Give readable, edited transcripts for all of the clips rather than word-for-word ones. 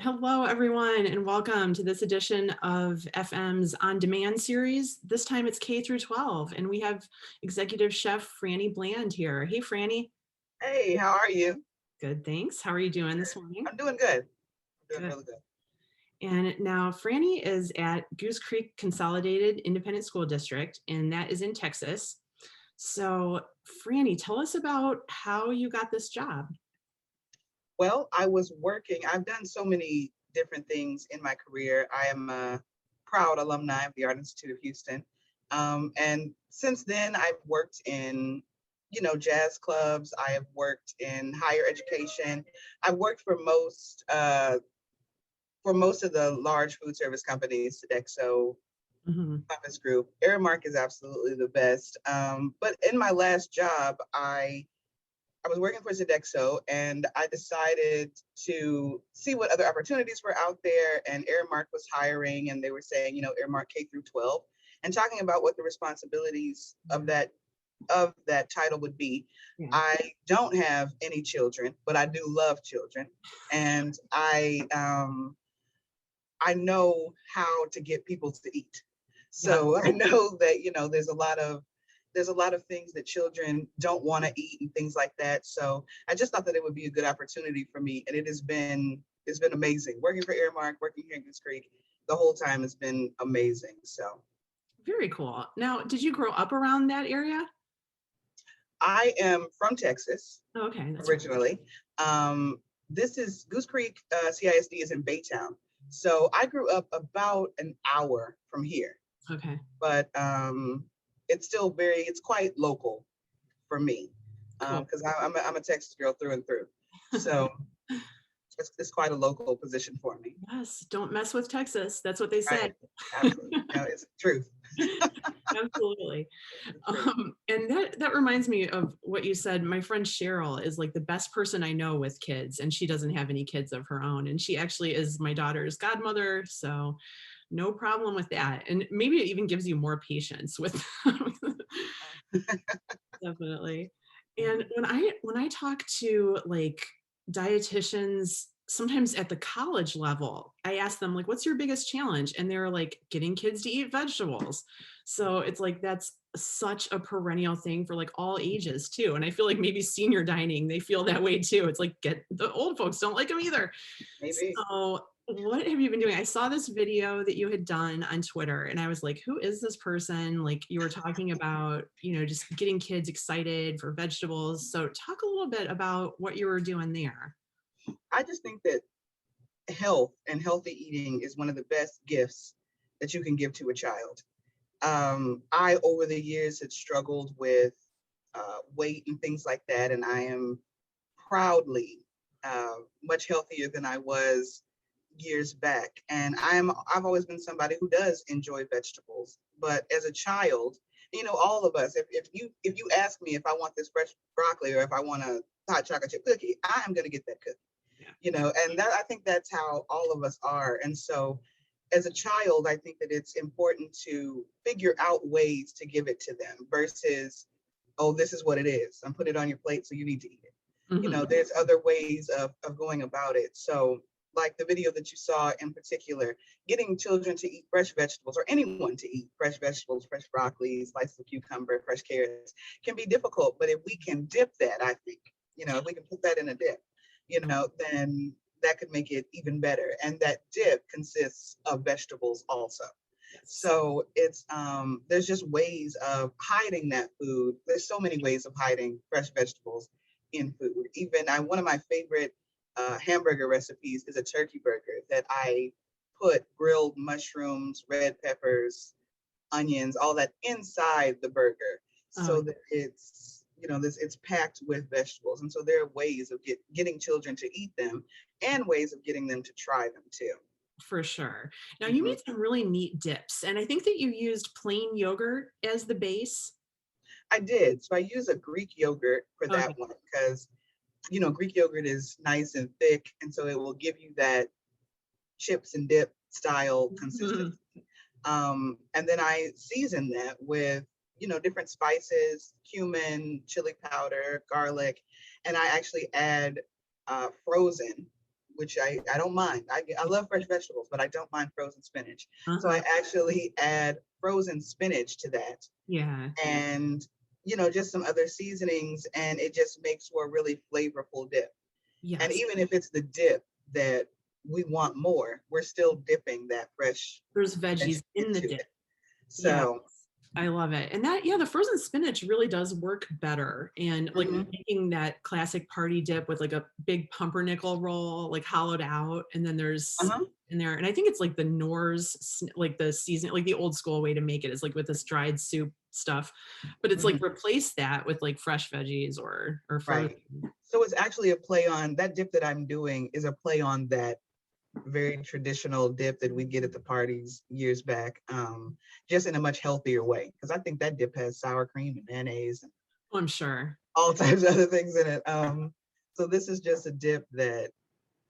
Hello, everyone, and welcome to this edition of FM's On Demand series. This time it's K through 12, and we have Executive Chef Franny Bland here. Hey, Franny. Hey, how are you? Good, thanks. How are you doing this morning? I'm doing good. I'm doing Good. really good. And now Franny is at Goose Creek Consolidated Independent School District, and that is in Texas. So, Franny, tell us about how you got this job. Well, I've done so many different things in my career. I am a proud alumni of the Art Institute of Houston. And since then, I've worked in, jazz clubs. I have worked in higher education. I've worked for most of the large food service companies, Sodexo, Mhm. Compass Group. Aramark is absolutely the best. But in my last job, I was working for Sodexo and I decided to see what other opportunities were out there. And Aramark was hiring and they were saying, Aramark K through 12 and talking about what the responsibilities of that title would be. Yeah. I don't have any children, but I do love children. And I know how to get people to eat. Yeah. So I know that, there's a lot of things that children don't want to eat and things like that. So I just thought that it would be a good opportunity for me. And it's been amazing. Working for Airmark, working here in Goose Creek, the whole time has been amazing. So Very cool. Now, did you grow up around that area? I am from Texas Oh, okay, that's right. originally. Um, this is Goose Creek CISD is in Baytown. So I grew up about an hour from here. Okay, But it's quite local for me cool. because I'm a Texas girl through and through. So it's quite a local position for me. Yes, don't mess with Texas. That's what they say. Right. Absolutely. No, it's the truth. Absolutely. It's the truth. And that reminds me of what you said. My friend Cheryl is like the best person I know with kids, and she doesn't have any kids of her own. And she actually is my daughter's godmother. So no problem with that. And maybe it even gives you more patience with definitely. And when I talk to like dietitians, sometimes at the college level, I ask them like, "What's your biggest challenge?" And they're like, "Getting kids to eat vegetables." So it's like that's such a perennial thing for like all ages too. And I feel like maybe senior dining, they feel that way too. It's like get the old folks don't like them either. Maybe. So what have you been doing? I saw this video that you had done on Twitter and I was like, who is this person? Like you were talking about, just getting kids excited for vegetables. So talk a little bit about what you were doing there. I just think that health and healthy eating is one of the best gifts that you can give to a child. I, over the years, had struggled with weight and things like that, and I am proudly much healthier than I was years back. And I've always been somebody who does enjoy vegetables. But as a child, all of us, if you ask me if I want this fresh broccoli or if I want a hot chocolate chip cookie, I am gonna get that cookie. And that I think that's how all of us are. And so as a child, I think that it's important to figure out ways to give it to them versus, oh, this is what it is. I'm putting it on your plate, so you need to eat it. Mhm. There's other ways of going about it. So like the video that you saw in particular, getting children to eat fresh vegetables or anyone to eat fresh vegetables, fresh broccoli, slices of cucumber, fresh carrots can be difficult. But if we can dip that, I think, if we can put that in a dip, then that could make it even better. And that dip consists of vegetables also. Yes. So it's there's just ways of hiding that food. There's so many ways of hiding fresh vegetables in food. Even one of my favorite hamburger recipes is a turkey burger that I put grilled mushrooms, red peppers, onions, all that inside the burger, Oh, so that it's packed with vegetables. And so there are ways of getting children to eat them, and ways of getting them to try them too. for sure. Now you Mhm. made some really neat dips, and I think that you used plain yogurt as the base. I did. So I use a Greek yogurt for that Okay. one because, Greek yogurt is nice and thick. And so it will give you that chips and dip style Mhm. consistency. And then I season that with, different spices, cumin, chili powder, garlic. And I actually add frozen which I don't mind. I love fresh vegetables, but I don't mind frozen spinach. So I Uh-huh. actually add frozen spinach to that, Yeah. and just some other seasonings, and it just makes for a really flavorful dip. And Yes. even if it's the dip that we want more, we're still dipping that fresh There's veg veggies in the into dip. it. Yeah. So, I love it. And that, yeah, the frozen spinach really does work better. And like mhm, making that classic party dip with like a big pumpernickel roll, like hollowed out. And then there's uh-huh, in there, and I think it's like the Knorr's, like the season, like the old school way to make it is like with this dried soup stuff. But it's like mhm, replace that with like fresh veggies or frozen. right. So it's actually a play on that dip that I'm doing is a play on that very traditional dip that we get at the parties years back, just in a much healthier way. Because I think that dip has sour cream and mayonnaise and Oh, I'm sure. all types of other things in it. So this is just a dip that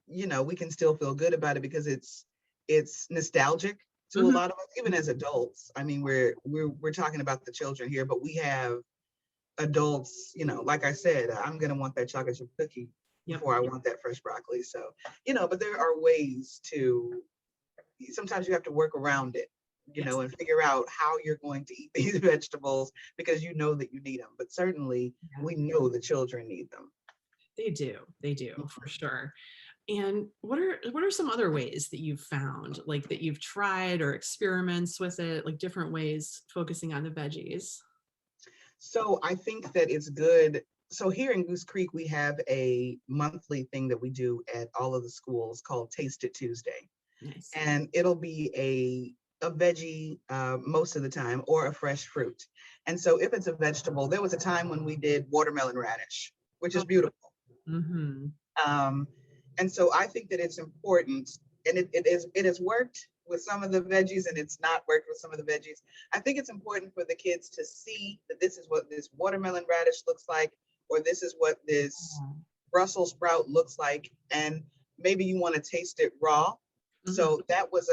we can still feel good about it because it's nostalgic to a Mhm. lot of us, even as adults. I mean, we're talking about the children here, but we have adults, like I said, I'm gonna want that chocolate chip cookie Yep. before I want that fresh broccoli. So, but there are ways to sometimes you have to work around it, Yes. and figure out how you're going to eat these vegetables because you know that you need them. But certainly Yeah. we know the children need them. They do. They do for Mhm. sure. And what are some other ways that you've found, like that you've tried or experiments with it, like different ways focusing on the veggies? So I think that it's good. So here in Goose Creek, we have a monthly thing that we do at all of the schools called Taste It Tuesday. Nice. And it'll be a veggie most of the time or a fresh fruit. And so if it's a vegetable, there was a time when we did watermelon radish, which is Oh, beautiful. mm-hmm. Um, and so I think that it's important, and it has worked with some of the veggies, and it's not worked with some of the veggies. I think it's important for the kids to see that this is what this watermelon radish looks like, or this is what this Brussels sprout looks like, and maybe you want to taste it raw. Mm-hmm. So that was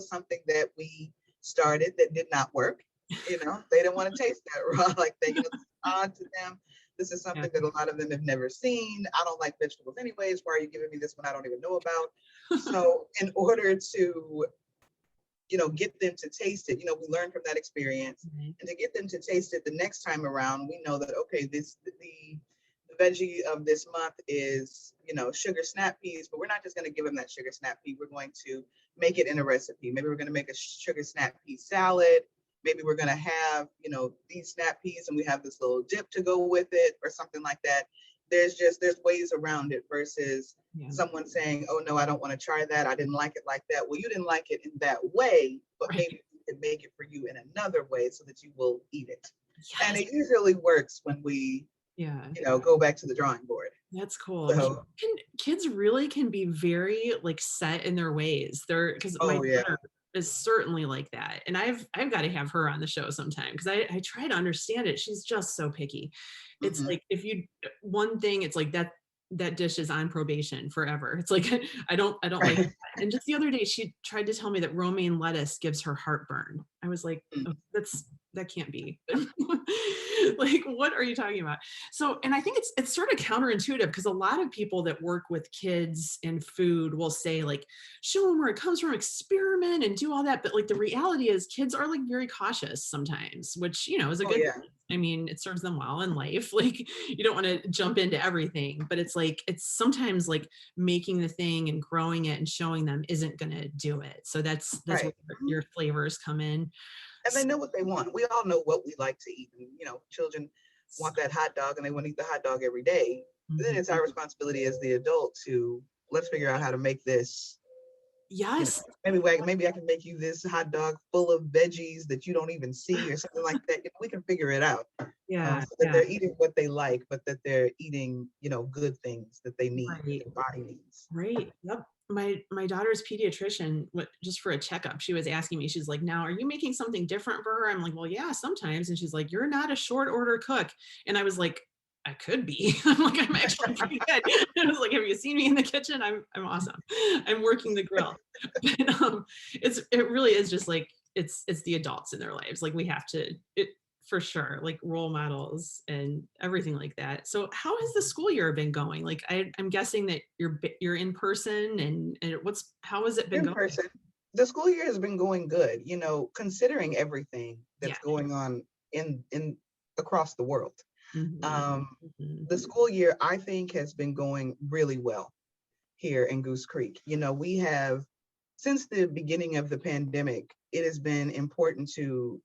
something that we started that did not work. They didn't want to taste that raw like that. This is odd to them. This is Yeah. something that a lot of them have never seen. I don't like vegetables anyways. Why are you giving me this one I don't even know about? So in order to, get them to taste it, we learn from that experience. Mhm. And to get them to taste it the next time around, we know that, okay, the veggie of this month is, sugar snap peas, but we're not just going to give them that sugar snap pea. We're going to make it in a recipe. Maybe we're going to make a sugar snap pea salad. Maybe we're going to have, these snap peas and we have this little dip to go with it or something like that. There's ways around it versus Yeah. someone saying, oh no, I don't want to try that. I didn't like it like that. Well, you didn't like it in that way, but Right. maybe we can make it for you in another way so that you will eat it. And Yes. it usually works when we, Yeah. go back to the drawing board. That's cool. So, Kids really can be very like set in their ways. They're because my oh yeah. daughter is certainly like that. And I've got to have her on the show sometime because I try to understand it. She's just so picky. It's Hmm. like if you one thing, it's like that dish is on probation forever. It's like I don't like Right. that. And just the other day she tried to tell me that romaine lettuce gives her heartburn. I was like, oh, that can't be. Like, what are you talking about? So, and I think it's sort of counterintuitive because a lot of people that work with kids and food will say like, show them where it comes from, experiment and do all that. But like the reality is kids are like very cautious sometimes, which, is a Oh good yeah. thing. I mean, it serves them well in life. Like you don't want to jump into everything, but it's like, it's sometimes like making the thing and growing it and showing them isn't going to do it. So that's where Right. Mhm. your flavors come in. And they know what they want. We all know what we like to eat. And, children So, want that hot dog and they want to eat the hot dog every day. Then mhm. it's our responsibility as the adult to let's figure out how to make this. Yes. Maybe I can make you this hot dog full of veggies that you don't even see or something like that. We can figure it out, Yeah. so that Yeah. they're eating what they like, but that they're eating, good things that they need, that Right. their body needs. Right. Yep. My daughter's pediatrician, just for a checkup, she was asking me, she's like, now, are you making something different for her? I'm like, well, yeah, sometimes. And she's like, you're not a short order cook. And I was like, I could be. I'm like, I'm actually pretty good. I was like, have you seen me in the kitchen? I'm awesome. I'm working the grill. But it really is just like it's the adults in their lives. Like we have to for sure, like role models and everything like that. So how has the school year been going? Like I'm guessing that you're in person, and how has it been In going? person. The school year has been going good, you know, considering everything Yeah. that's going on in across the world. Mhm. Um, Mhm. the school year, I think, has been going really well here in Goose Creek. You know, we have, since the beginning of the pandemic, it has been important to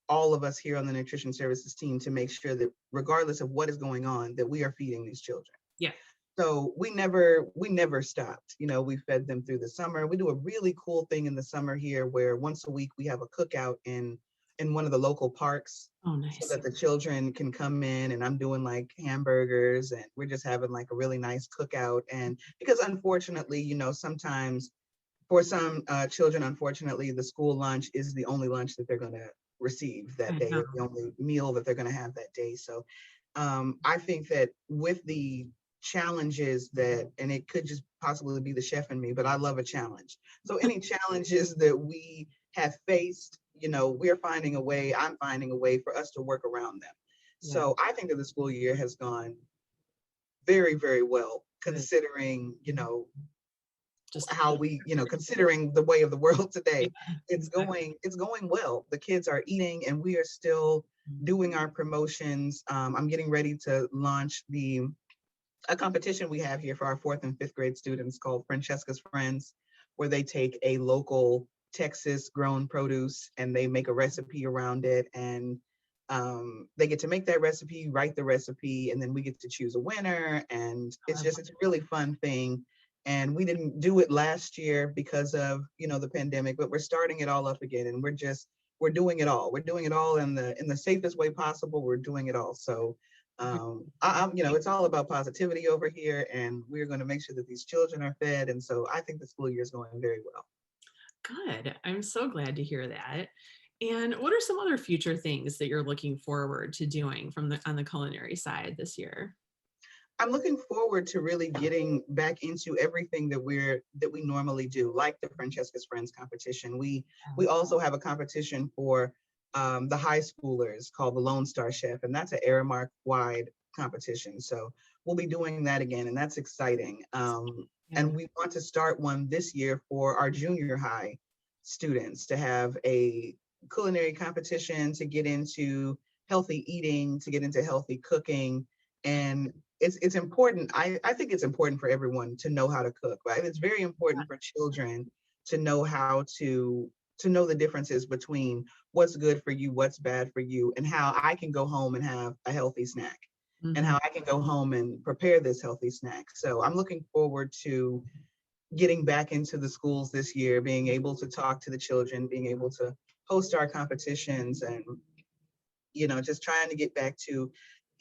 all of us here on the nutrition services team to make sure that regardless of what is going on, that we are feeding these children. Yeah. So we never stopped. You know, we fed them through the summer. We do a really cool thing in the summer here where once a week we have a cookout in one of the local parks Oh, so nice. that the children can come in, and I'm doing like hamburgers and we're just having like a really nice cookout. And because unfortunately, you know, sometimes for some children, unfortunately, the school lunch is the only lunch that they're going to receive that I day, know. or the only meal that they're going to have that day. So I think that with the challenges that, and it could just possibly be the chef in me, but I love a challenge. So any challenges that we have faced, you know, we're finding a way, I'm finding a way for us to work around them. Yeah. So I think that the school year has gone very, very well, Good. considering, you know, Just how we, you know, considering the way of the world yeah, today. exactly. It's going well. The kids are eating and we are still doing our promotions. I'm getting ready to launch the a competition we have here for our fourth and fifth grade students called Francesca's Friends, where they take a local Texas grown produce and they make a recipe around it. And they get to make that recipe, write the recipe, and then we get to choose a winner. And Oh, it's a really fun thing. And we didn't do it last year because of, you know, the pandemic, but we're starting it all up again. And we're doing it all. We're doing it all in the safest way possible. We're doing it all. So you know, it's all about positivity over here, and we're going to make sure that these children are fed. And so I think the school year is going very well. good. I'm so glad to hear that. And what are some other future things that you're looking forward to doing from the on the culinary side this year? I'm looking forward to really getting back into everything that we normally do, like the Francesca's Friends competition. We also have a competition for the high schoolers called the Lone Star Chef, and that's an Aramark wide competition. So we'll be doing that again, and that's exciting. Yeah. And we want to start one this year for our junior high students to have a culinary competition to get into healthy eating, to get into healthy cooking. And it's important. I think it's important for everyone to know how to cook, right? It's very important for children to know how to know the differences between what's good for you, what's bad for you, and how I can go home and have a healthy snack, and Mhm. how I can go home and prepare this healthy snack. So I'm looking forward to getting back into the schools this year, being able to talk to the children, being able to host our competitions, and you know, just trying to get back to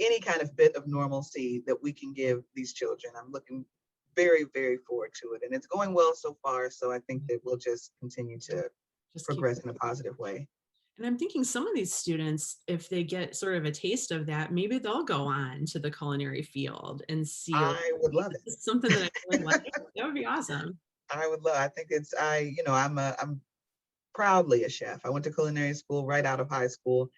any kind of bit of normalcy that we can give these children. I'm looking very, very forward to it. And it's going well so far. So I think that we'll just continue to Just keep. progress in a positive way. And I'm thinking some of these students, if they get sort of a taste of that, maybe they'll go on to the culinary field and see, like, I would "Hey, love this is something that I really like." it. That would be awesome. I would love, I think it's, you know, I'm proudly a chef. I went to culinary school right out of high school.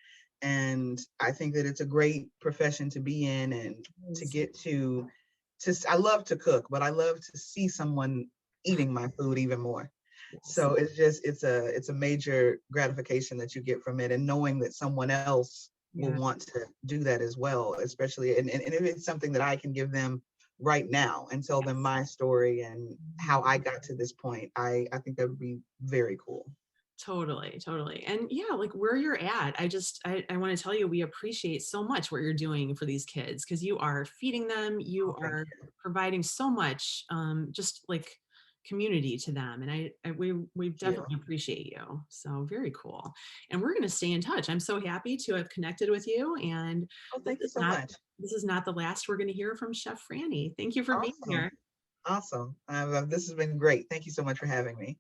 And I think that it's a great profession to be in and to Yes. get I love to cook, but I love to see someone eating my food even more. Yes. So it's a major gratification that you get from it, and knowing that someone else will Yeah. want to do that as well, especially and if it's something that I can give them right now and tell them Yes. my story and how Mhm. I got to this point, I think that would be very cool. Totally, totally. And yeah, like where you're at, I want to tell you we appreciate so much what you're doing for these kids because you are feeding them, you Oh, thank are you. providing so much just like community to them. And we Thank you. definitely appreciate you. So very cool. And we're gonna stay in touch. I'm so happy to have connected with you. And Oh, this thank you is so not much. this is not the last we're gonna hear from Chef Franny. Thank you for being Awesome. here. Awesome. This has been great. Thank you so much for having me.